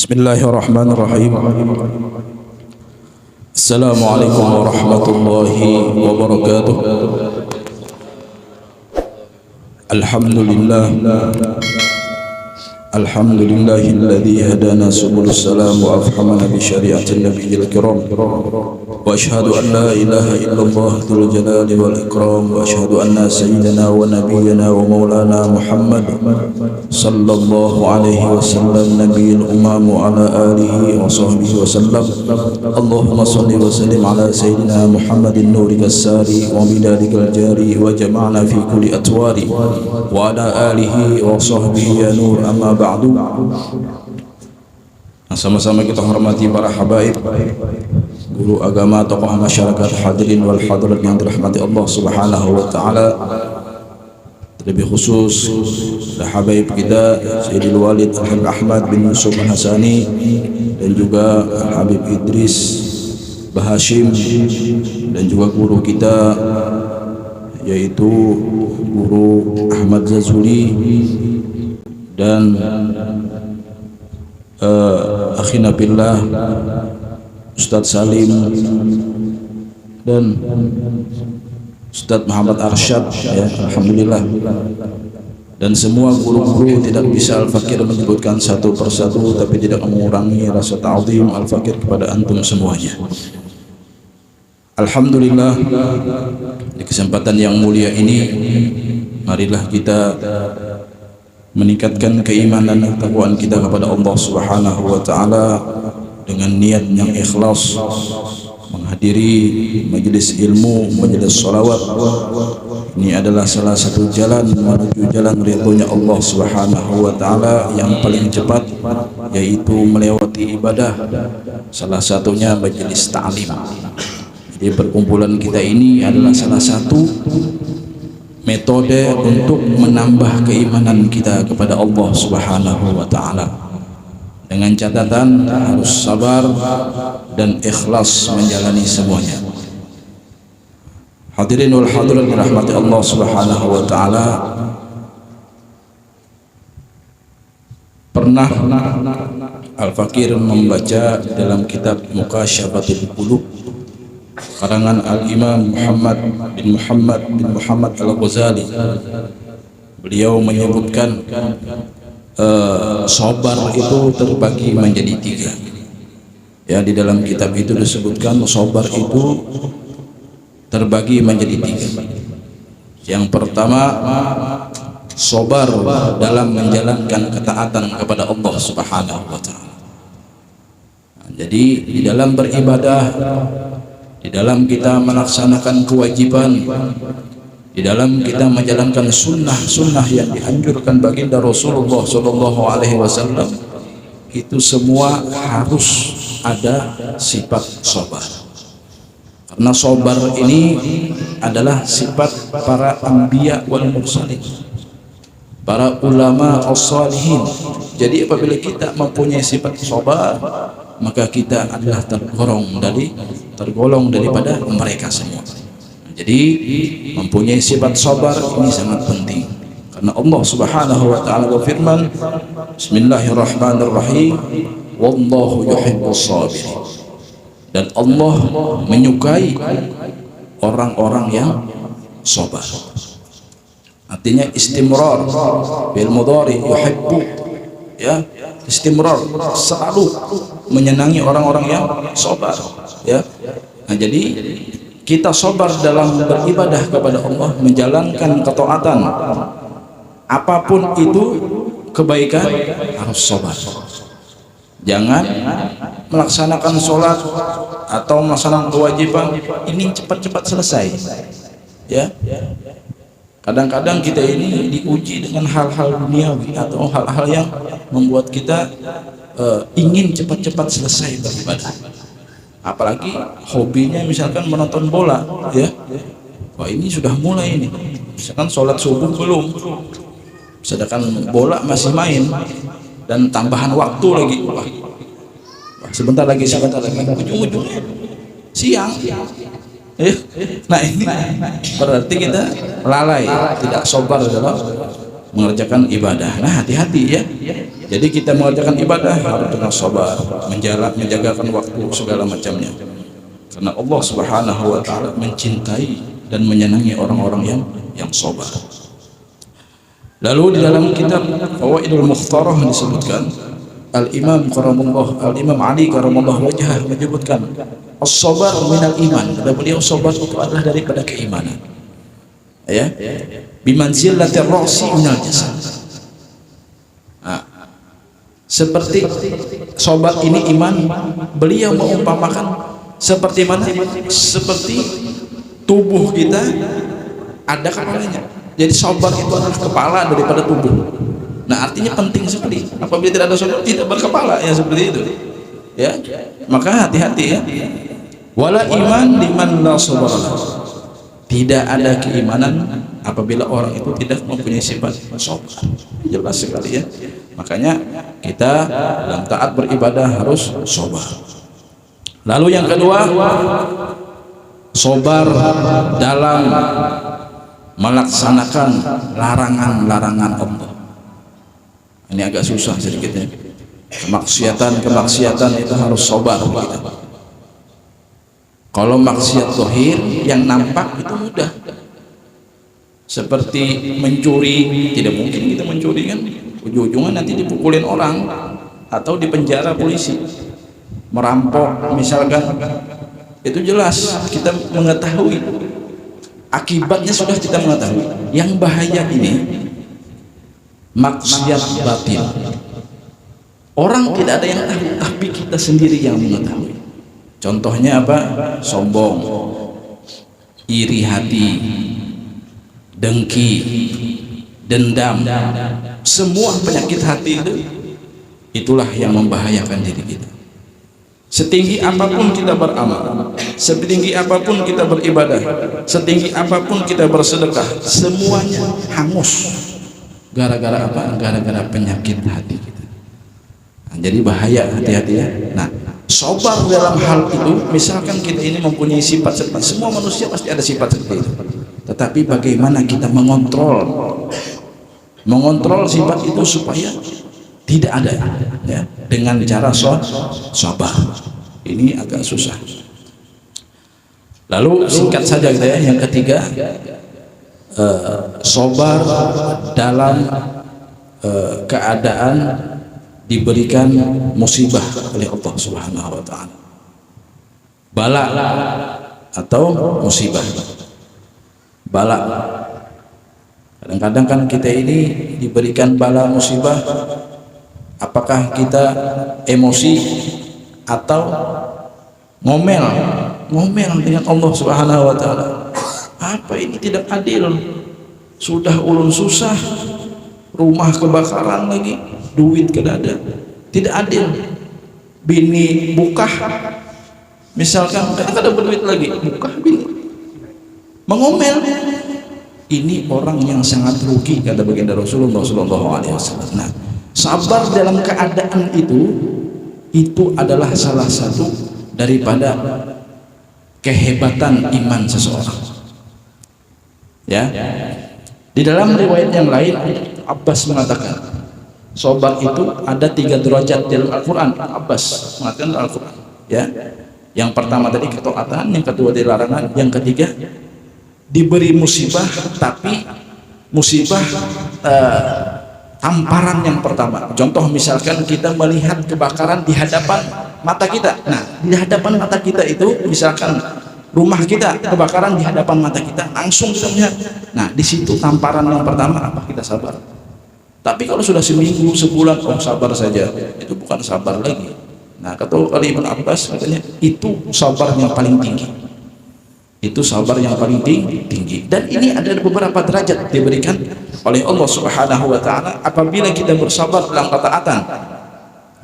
Bismillahirrahmanirrahim. Assalamualaikum warahmatullahi wabarakatuh. Alhamdulillah. Alhamdulillahilladzi hadana subulus salam wa afhamana bi syariatin nabiyil kiram. Wa asyhadu an la ilaha illallah dzul jalali wal ikram wa asyhadu anna sayyidana wa nabiyyana wa maulana Muhammad sallallahu alaihi wasallam nabiyil umam wa ala alihi wa sahbihi wasallam. Allahumma shalli wa sallim ala sayyidina Muhammadin nurikal sari wa midadikal jari wa jama'na fi kulli atwari wa ala alihi wa sahbihi ya nur amma ba'du. Sama-sama kita hormati para habaib, guru agama, tokoh masyarakat, hadirin wal hadirat yang dirahmati Allah Subhanahu wa taala. Lebih khusus habaib kita Sayyidil Walid Al-Habib Ahmad bin Yusuf Al-Hasani dan juga Habib Idris Bahashim, dan juga guru kita yaitu Guru Ahmad Zazuli dan akhina billah Ustadz Salim dan Ustadz Muhammad Arsyad, ya, alhamdulillah, dan semua guru-guru. Tidak bisa Al-Fakir menyebutkan satu persatu, tapi tidak mengurangi rasa ta'zim Al-Fakir kepada antum semuanya. Alhamdulillah, di kesempatan yang mulia ini marilah kita meningkatkan keimanan dan ketakwaan kita kepada Allah Subhanahu wa taala dengan niat yang ikhlas menghadiri majelis ilmu, majelis sholawat. Ini adalah salah satu jalan menuju jalan ridhonya Allah Subhanahu wa taala yang paling cepat, yaitu melewati ibadah, salah satunya majelis ta'lim. Jadi perkumpulan kita ini adalah salah satu metode untuk menambah keimanan kita kepada Allah Subhanahu wa taala. Dengan catatan harus sabar dan ikhlas menjalani semuanya. Hadirin wal hadirat dirahmati Allah Subhanahu wa taala. Pernah Al-Fakir membaca dalam kitab Mukasyafatul Qulub karangan Al-Imam Muhammad bin Muhammad Al-Ghazali. Beliau menyebutkan sabar itu terbagi menjadi tiga. Ya, di dalam kitab itu disebutkan sabar itu terbagi menjadi tiga. Yang pertama, sabar dalam menjalankan ketaatan kepada Allah Subhanahu wa taala. Jadi di dalam beribadah, di dalam kita melaksanakan kewajiban, di dalam kita menjalankan sunnah yang dianjurkan baginda Rasulullah SAW, itu semua harus ada sifat sabar. Karena sabar ini adalah sifat para anbiya wal mursalin, para ulama as-salihin. Jadi apabila kita mempunyai sifat sabar, maka kita adalah tergolong daripada mereka semua. Jadi mempunyai sifat sabar ini sangat penting, karena Allah Subhanahu wa taala berfirman, Bismillahirrahmanirrahim, wallahu yuhibbus sabirin. Dan Allah menyukai orang-orang yang sabar. Artinya istimrar bil mudhari yuhibbu, ya, istimrar, selalu menyenangi orang-orang yang sabar, ya. Nah, jadi kita sabar dalam beribadah kepada Allah, menjalankan ketaatan, apapun itu kebaikan, harus sabar. Jangan melaksanakan sholat atau melaksanakan kewajiban ini cepat-cepat selesai, ya. Kadang-kadang kita ini diuji dengan hal-hal duniawi atau hal-hal yang membuat kita ingin cepat-cepat selesai beribadah. Apalagi hobinya misalkan menonton bola, ya. Wah, ini sudah mulai ini. Misalkan sholat subuh belum, sedangkan bola masih main, dan tambahan waktu lagi. Wah, sebentar lagi, ujung-ujungnya siang. Nah, ini berarti kita lalai, tidak sabar dalam mengerjakan ibadah. Nah, hati-hati, ya. Jadi kita mengerjakan ibadah harus dengan sabar, menjagakan waktu segala macamnya. Karena Allah Subhanahu wa taala mencintai dan menyenangi orang-orang yang sabar. Lalu di dalam kitab Fawaidul Mukhtarah disebutkan Al-Imam Ali karamallahu wajhah menyebutkan as-sabar minal iman. Kata beliau, sabar itu adalah daripada keimanan. Ya. Bimanzilatir ra'si minal jasad. Seperti sabar ini iman, beliau mengumpamakan seperti mana? Seperti tubuh kita ada kepalanya. Jadi sabar itu adalah kepala daripada tubuh. Nah, artinya penting sekali. Apabila tidak ada sabar, tidak berkepala, ya seperti itu. Ya, maka hati-hati ya. Wala iman liman la sabar. Tidak ada keimanan apabila orang itu tidak mempunyai sifat sabar. Jelas sekali ya. Makanya kita dalam taat beribadah harus sabar. Lalu yang kedua, sabar dalam melaksanakan larangan-larangan Allah. Ini agak susah sedikitnya. Kemaksiatan itu harus sabar kita. Kalau maksiat zahir yang nampak itu mudah. Seperti mencuri, tidak mungkin kita mencuri kan? Ujung-ujungnya nanti dipukulin orang atau dipenjara polisi. Merampok misalkan, itu jelas kita mengetahui akibatnya, sudah kita mengetahui. Yang bahaya ini maksiat batin. Orang tidak ada yang tahu, tapi kita sendiri yang mengetahui. Contohnya apa? Sombong, iri hati, dengki, dendam, semua penyakit hati itulah yang membahayakan diri kita. Setinggi apapun kita beramal, setinggi apapun kita beribadah, setinggi apapun kita bersedekah, semuanya hangus. Gara-gara apa? Gara-gara penyakit hati kita. Nah, jadi bahaya, hati-hati ya. Nah, sabar dalam hal itu, misalkan kita ini mempunyai sifat, semua manusia pasti ada sifat seperti itu. Tetapi bagaimana kita mengontrol sifat itu supaya tidak ada ya, dengan cara sabar. Ini agak susah. Lalu singkat saja kita ya, yang ketiga, sabar dalam keadaan diberikan musibah oleh Allah Subhanahu wa taala. Bala atau musibah. Bala. Kadang-kadang kan kita ini diberikan bala musibah, apakah kita emosi atau ngomel dengan Allah Subhanahu wa taala. Apa ini tidak adil? Sudah ulun susah, rumah kebakaran lagi, duit kedada. Tidak adil. Bini bukah, misalkan kita ada berduit lagi, bukah bini. Mengomel. Ini orang yang sangat rugi, kata baginda Rasulullah SAW. Nah, sabar dalam keadaan itu adalah salah satu daripada kehebatan iman seseorang. Ya, di dalam riwayat yang lain Abbas mengatakan sabar itu ada 3 derajat dalam Al-Quran. Abbas mengatakan dalam Al-Quran. Ya, yang pertama tadi ketaatan, yang kedua dari larangan, yang ketiga diberi musibah, tapi musibah tamparan yang pertama. Contoh misalkan kita melihat kebakaran di hadapan mata kita. Nah, di hadapan mata kita itu misalkan rumah kita kebakaran di hadapan mata kita, langsung kita melihat. Nah, di situ tamparan yang pertama apa? Kita sabar. Tapi kalau sudah seminggu, sebulan, oh sabar saja, itu bukan sabar lagi. Nah, kata Ibnu Abbas katanya itu sabar yang paling tinggi. Itu sabar yang paling tinggi. Dan ini ada beberapa derajat diberikan oleh Allah Subhanahu wa taala apabila kita bersabar dalam ketaatan.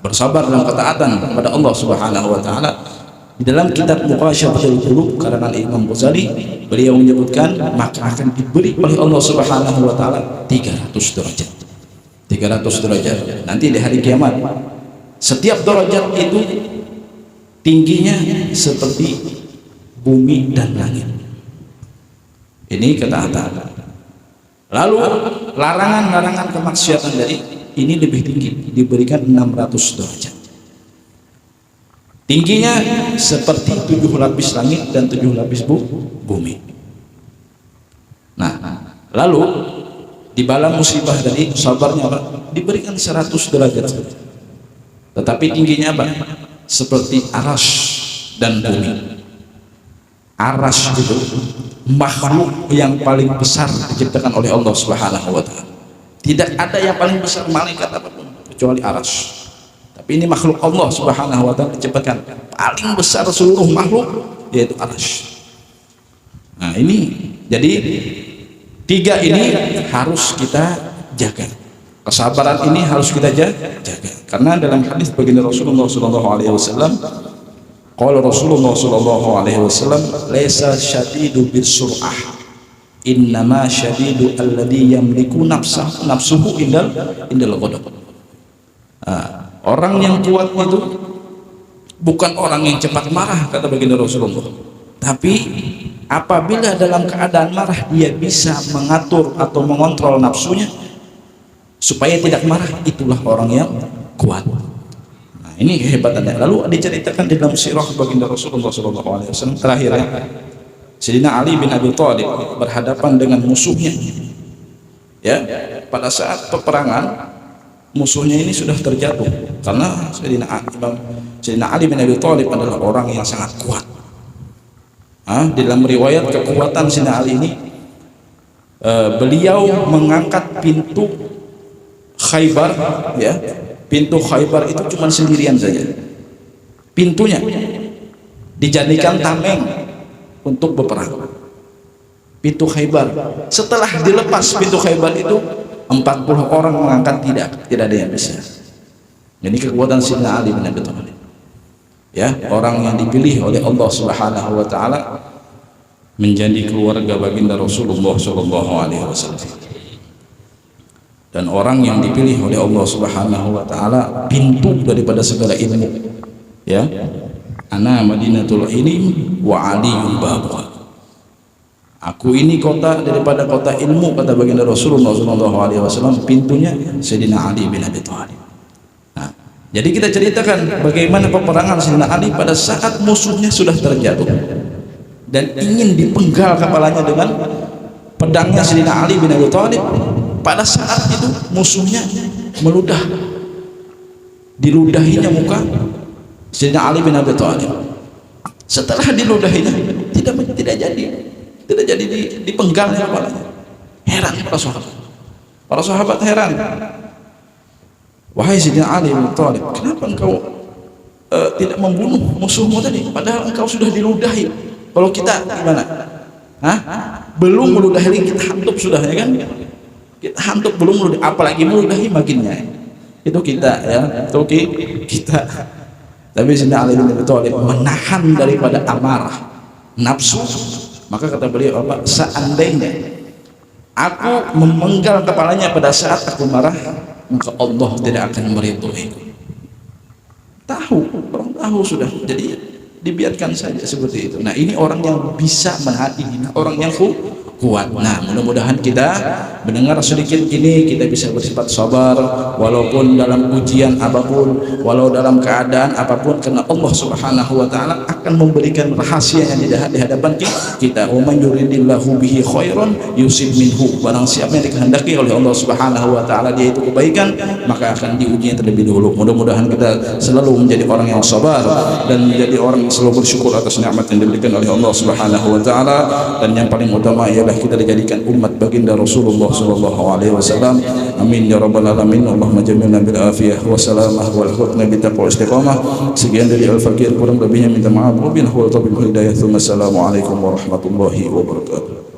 Bersabar dalam ketaatan kepada Allah Subhanahu wa taala. Di dalam kitab Muqasyafatul Qulub karangan Imam Ghazali, beliau menyebutkan maka akan diberi oleh Allah Subhanahu wa taala 300 derajat. 300 derajat. Nanti di hari kiamat setiap derajat itu tingginya seperti bumi dan langit. Ini ketaatan. Lalu larangan-larangan kemaksiatan dari ini lebih tinggi, diberikan 600 derajat. Tingginya seperti 7 lapis langit dan 7 lapis bumi. Nah, lalu di bala musibah tadi sabarnya apa? Diberikan 100 derajat. Tetapi tingginya apa? Seperti aras dan bumi. Aras itu makhluk yang paling besar diciptakan oleh Allah Subhanahu wa ta'ala. Tidak ada yang paling besar malaikat apapun kecuali aras. Tapi ini makhluk Allah Subhanahu wa ta'ala diciptakan paling besar seluruh makhluk, yaitu aras. Nah ini, jadi 3 ini harus kita jaga. Kesabaran ini harus kita jaga. Karena dalam hadis baginda Rasulullah SAW, qala Rasulullah SAW, laisa syadidu bisur'ah, innama syadidu alladhi yamliku nafsuhu indal ghadab. Orang yang kuat itu bukan orang yang cepat marah, kata baginda Rasulullah, tapi apabila dalam keadaan marah dia bisa mengatur atau mengontrol nafsunya supaya tidak marah, itulah orang yang kuat. Nah, ini kehebatannya. Lalu diceritakan di dalam sirah baginda Rasulullah SAW terakhir ya, Sayyidina Ali bin Abi Thalib berhadapan dengan musuhnya ya, pada saat peperangan musuhnya ini sudah terjatuh karena Sayyidina Ali bin Abi Thalib adalah orang yang sangat kuat. Di dalam riwayat kekuatan Sayyidina Ali ini, beliau mengangkat pintu Khaybar ya, pintu Khaybar itu cuma sendirian saja, pintunya dijadikan tameng untuk berperang. Pintu Khaybar, setelah dilepas pintu Khaybar itu 40 orang mengangkat, tidak ada yang bisa. Ini kekuatan Sayyidina Ali bin Abi Thalib ya, orang yang dipilih oleh Allah Subhanahu wa ta'ala menjadi keluarga baginda Rasulullah SAW, dan orang yang dipilih oleh Allah Subhanahu wa ta'ala pintu daripada segala ilmu ya. Ana madinatul ilm wa aliyun babuha, aku ini kota daripada kota ilmu, kata baginda Rasulullah SAW, pintunya Sayyidina Ali bin Abi Thalib. Nah, jadi kita ceritakan bagaimana peperangan Sayyidina Ali pada saat musuhnya sudah terjatuh dan ingin dipenggal kepalanya dengan pedangnya Sayyidina Ali bin Abi Thalib. Pada saat itu musuhnya meludah, diludahinya muka Sayyidina Ali bin Abi Thalib. Setelah diludahinya tidak jadi dipenggal kepalanya. Heran para sahabat heran. Wahai Sayyidina Ali bin Abi Thalib, kenapa engkau tidak membunuh musuhmu tadi, padahal engkau sudah diludahi? Kalau kita gimana? Belum meludahi kita hantup sudah, ya kan? Kita hantup belum meludahi, apalagi meludahi makinnya. Itu kita ya, itu kita. Tapi Sayyidina Ali bin Abi Thalib menahan daripada amarah nafsu. Maka kata beliau apa? Seandainya aku memenggal kepalanya pada saat aku marah, maka Allah tidak akan meridhoiku. Orang tahu sudah, jadi dibiarkan saja seperti itu. Nah, ini orang yang bisa menahan, orang yang kuat. Nah, mudah-mudahan kita mendengar sedikit ini kita bisa bersifat sabar walaupun dalam ujian apapun, walau dalam keadaan apapun, karena Allah Subhanahu wa ta'ala akan memberikan rahasia yang di hadapan kita. Wa man yuridillahu bihi khairan yusib minhu, barang siapa yang dikehendaki oleh Allah Subhanahu wa ta'ala dia itu kebaikan, maka akan diuji terlebih dahulu. Mudah-mudahan kita selalu menjadi orang yang sabar dan menjadi orang yang selalu bersyukur atas nikmat yang diberikan oleh Allah Subhanahu wa ta'ala. Dan yang paling utama ialah kita dijadikan umat baginda Rasulullah SAW. Amin ya rabbal alamin. Allahumma jamilna bil afiyah wa salamah wal hukna bi taqwa istiqamah. Sekian dari Al-Fakir, kurang lebihnya minta maaf. Wabillahi taufiq wal hidayah. Assalamualaikum warahmatullahi wabarakatuh.